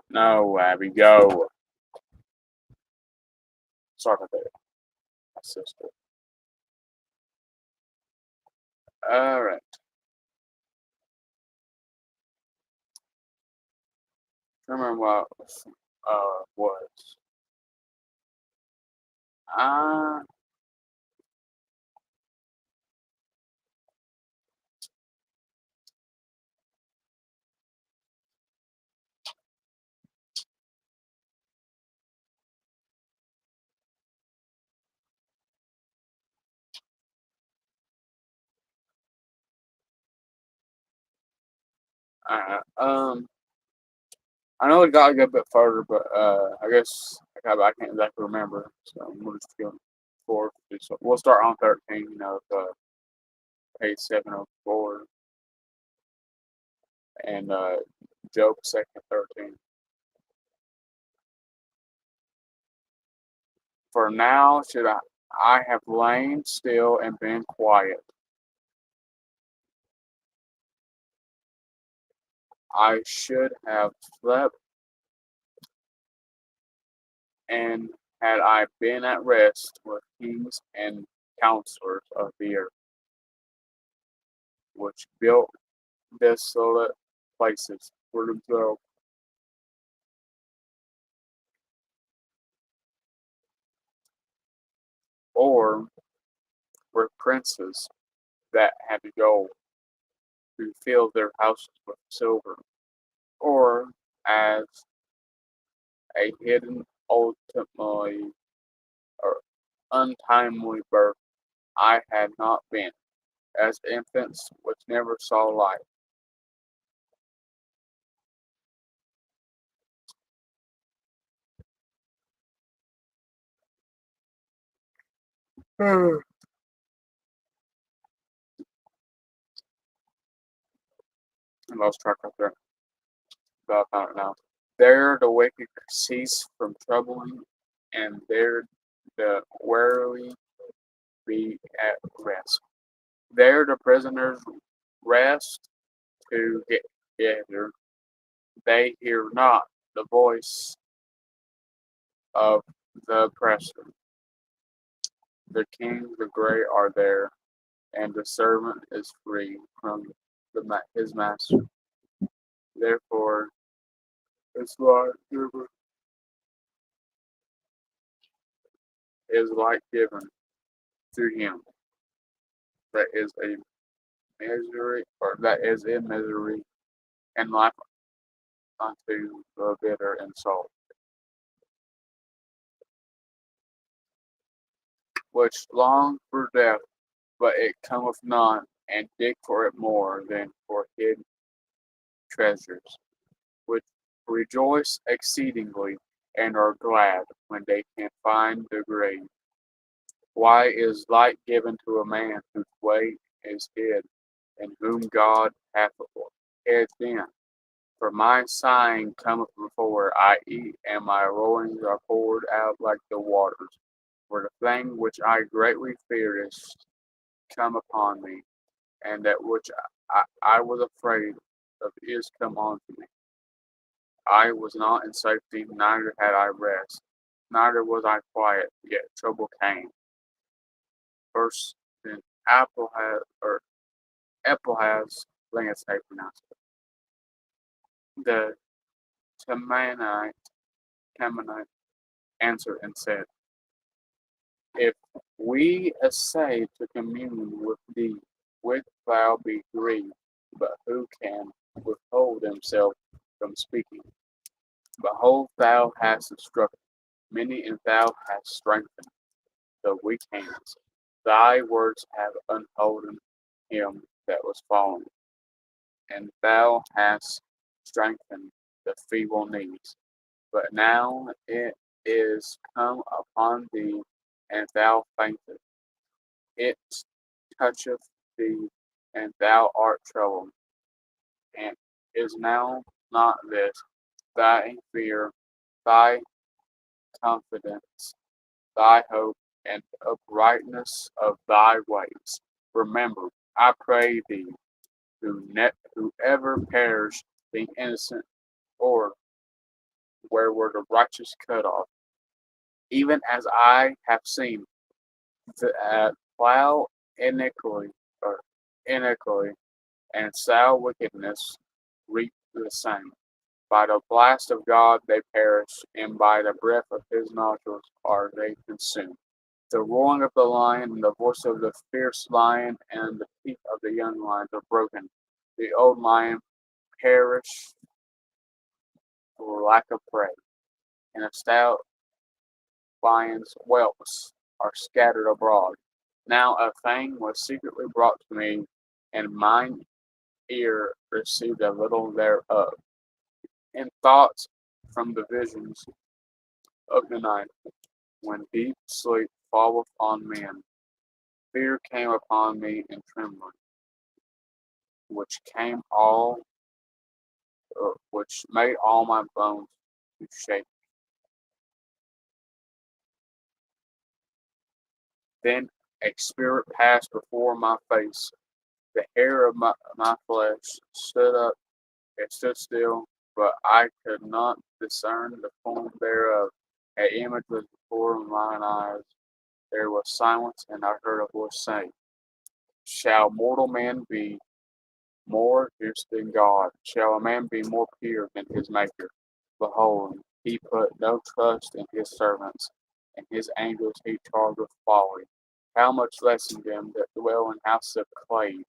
No, Abby, go. Sorry about that, my sister. Alright. Remember what was. Uh, alright. I know it got a good bit further, but I guess I can't exactly remember. So we'll just go forward. So we'll start on 13. Page 704, and Job second 13. For now should I have lain still and been quiet. I should have slept, and had I been at rest with kings and counselors of the earth, which built desolate places for themselves, or were princes that had gold, who filled their houses with silver, or as a hidden ultimately or untimely birth I had not been, as infants which never saw light. I lost track right there. But I found it now. There the wicked cease from troubling, and there the weary be at rest. There the prisoners rest together. They hear not the voice of the oppressor. The king, the great are there, and the servant is free from his master. Therefore, his life is light given to him that is a misery, or that is in misery, and life unto the bitter and salt, which long for death, but it cometh not, and dig for it more than for hid treasures, which rejoice exceedingly, and are glad when they can find the grave. Why is light given to a man whose way is hid, and whom God hath hedged in? For my sighing cometh before I eat, and my roarings are poured out like the waters. For the thing which I greatly feared is come upon me, and that which I was afraid of is come on to me. I was not in safety, neither had I rest, neither was I quiet, yet trouble came. First, then Apple has, or Apple has, I think that's how you pronounce it. The Temanite answered and said, if we essay to commune with thee, wilt thou be grieved? But who can withhold himself from speaking? Behold, thou hast instructed many, and thou hast strengthened the weak hands. Thy words have unholden him that was fallen, and thou hast strengthened the feeble knees. But now it is come upon thee, and thou faintest. It toucheth thee, and thou art troubled. And is now not this thy fear, thy confidence, thy hope, and uprightness of thy ways. Remember, I pray thee, whoever perish, being innocent, or where were the righteous cut off, even as I have seen that plow iniquity, or iniquity, and sow wickedness reap the same. By the blast of God they perish, and by the breath of his nostrils are they consumed. The roaring of the lion, and the voice of the fierce lion, and the teeth of the young lions are broken. The old lion perished for lack of prey, and the stout lion's whelps are scattered abroad. Now a thing was secretly brought to me, and mine ear received a little thereof. In thoughts from the visions of the night, when deep sleep falleth on men, fear came upon me and trembling, which made all my bones to shake. Then a spirit passed before my face. The hair of my flesh stood up and stood still, but I could not discern the form thereof. An image was before mine eyes. There was silence, and I heard a voice saying, shall mortal man be more fierce than God? Shall a man be more pure than his Maker? Behold, he put no trust in his servants, and his angels he charged with folly. How much less in them that dwell in houses of clay,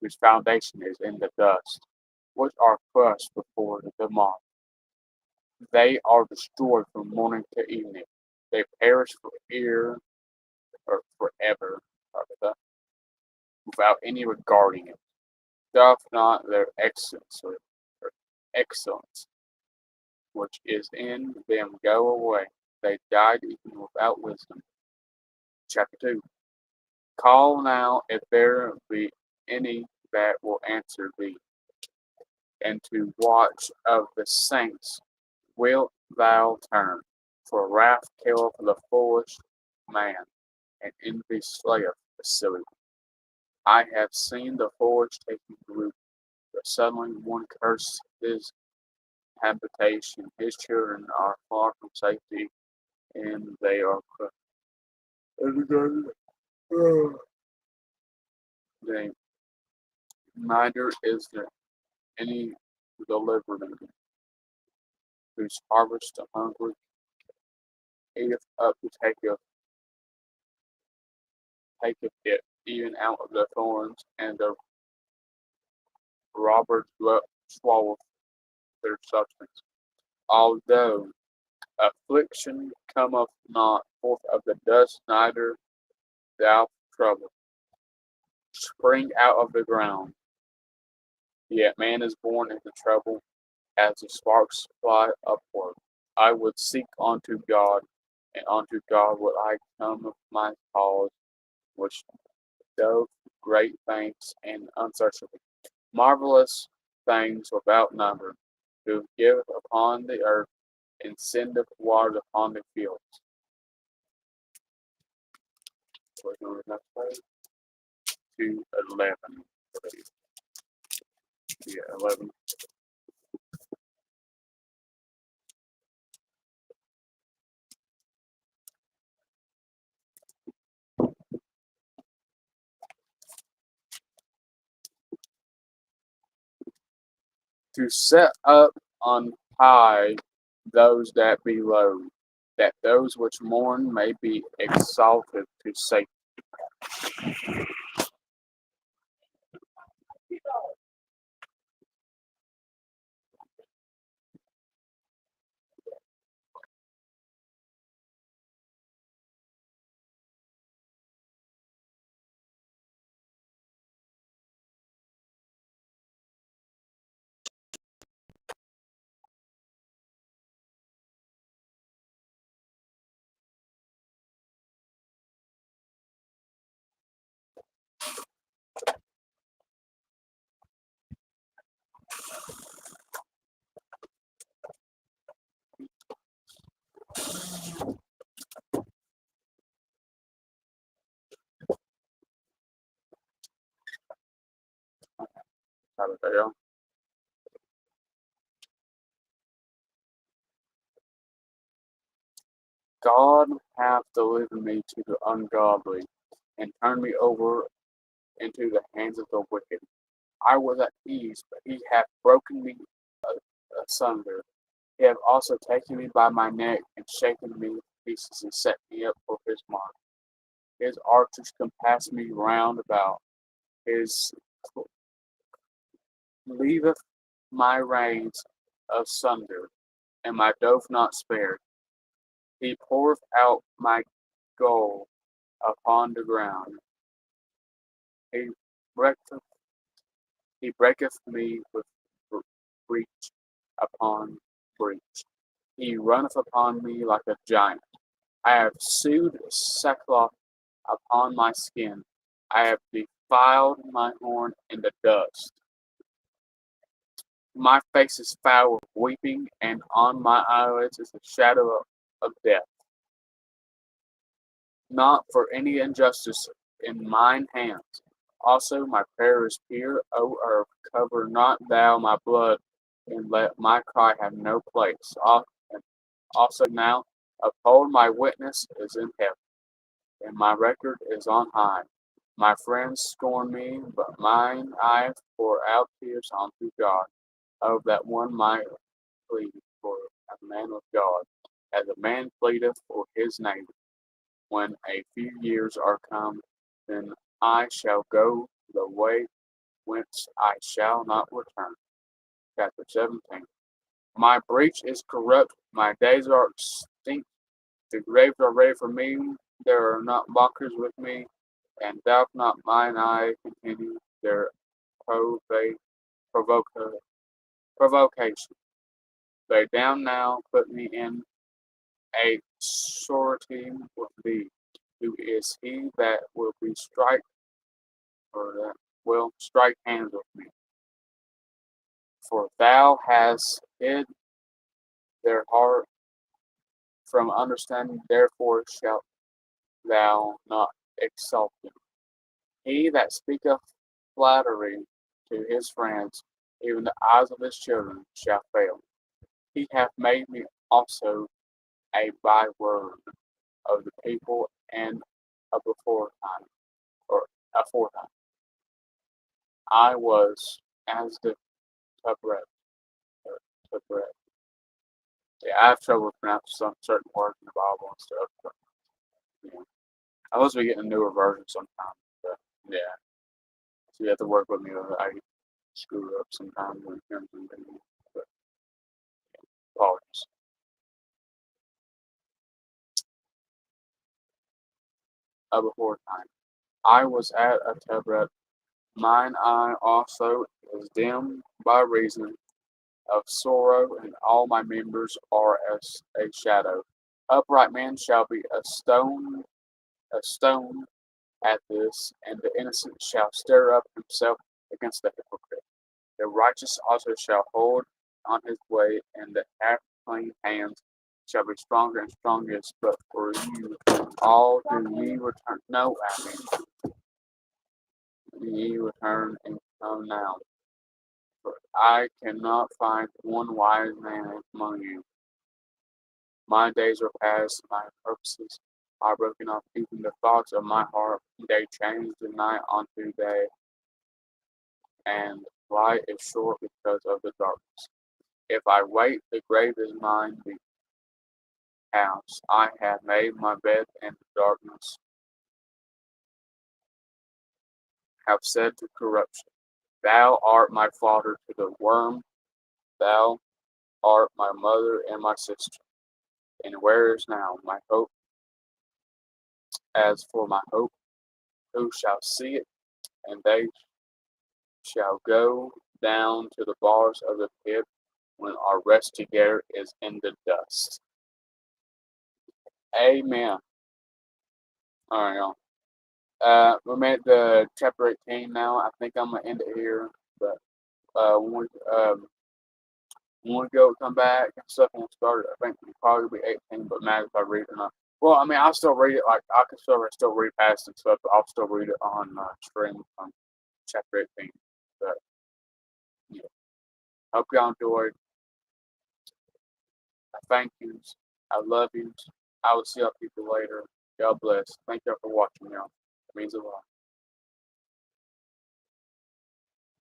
whose foundation is in the dust, which are crushed before the moth. They are destroyed from morning to evening. They perish forever, without any regarding it. Doth not their excellence which is in them go away? They died even without wisdom. Chapter 2. Call now if there be any that will answer thee, and to watch of the saints wilt thou turn? For wrath killeth the foolish man, and envy slayeth the silly one. I have seen the foolish taking root, but suddenly one curses his habitation. His children are far from safety, and they are crushed. They, neither is there any deliverer, whose harvest the hungry eateth up to taketh it even out of the thorns, and the robber swalloweth their substance. Although affliction cometh not forth of the dust, neither doth trouble spring out of the ground. Yet man is born into trouble, as the sparks fly upward. I would seek unto God, and unto God would I come of my cause, which doth great things and unsearchable, marvelous things without number, who giveth upon the earth and sendeth waters upon the fields. So we're going to next page to 11. Yeah, 11. To set up on high those that be low, that those which mourn may be exalted to safety. Abigail. God hath delivered me to the ungodly, and turned me over into the hands of the wicked. I was at ease, but he hath broken me asunder. He hath also taken me by my neck, and shaken me to pieces, and set me up for his mark. His archers compass me round about. His leaveth my reins asunder, and my dove not spared. He poureth out my gold upon the ground. He breaketh, he breaketh me with breach upon breach. He runneth upon me like a giant. I have sewed sackcloth upon my skin. I have defiled my horn in the dust. My face is foul with weeping, and on my eyelids is the shadow of death. Not for any injustice in mine hands. Also my prayer is pure, O earth, cover not thou my blood, and let my cry have no place. And also now, uphold my witness is in heaven, and my record is on high. My friends scorn me, but mine eye pour out tears unto God. Of that one might plead for a man of God, as a man pleadeth for his neighbor. When a few years are come, then I shall go the way whence I shall not return. Chapter 17. My breach is corrupt, my days are extinct, the graves are ready for me, there are not mockers with me, and doubt not mine eye continue their provoca- provocation. Lay down now, put me in a surety with thee, who is he that will be strike or that will strike hands with me. For thou hast hid their heart from understanding, therefore shalt thou not exalt them. He that speaketh flattery to his friends, even the eyes of his children shall fail. He hath made me also a byword of the people and a beforetime, or aforetime. I was as the Tabret, or Tabret. Yeah, I have trouble pronouncing some certain words in the Bible and stuff. But, yeah. I must be getting a newer version sometimes. But yeah, so you have to work with me. I screw up sometimes when it comes to things. But apologies. Beforetime. I was at a Tabret. Mine eye also is dim by reason of sorrow, and all my members are as a shadow. Upright men shall be a stone at this, and the innocent shall stir up himself against the hypocrite. The righteous also shall hold on his way, and the half clean hands shall be stronger and strongest. But for you all do ye return? No, I mean, do ye return and come now? For I cannot find one wise man among you. My days are past, my purposes are broken off, even the thoughts of my heart. They change the night unto day, and light is short because of the darkness. If I wait, the grave is mine, the house. I have made my bed in the darkness, have said to corruption, thou art my father to the worm, thou art my mother and my sister. And where is now my hope? As for my hope, who shall see it? And they shall go down to the bars of the pit when our rest together is in the dust. Amen. All right, y'all. We're at the chapter 18 now. I think I'm gonna end it here, but when we go come back and stuff and start it, I think it'll probably be 18. But man, if I read it or not. Well, I mean, I'll still read it. Like I can still read past and stuff, but I'll still read it on stream on chapter 18. But Yeah. Hope y'all enjoyed. I thank you. I love you. I will see y'all people later. God bless. Thank y'all for watching, y'all. It means a lot.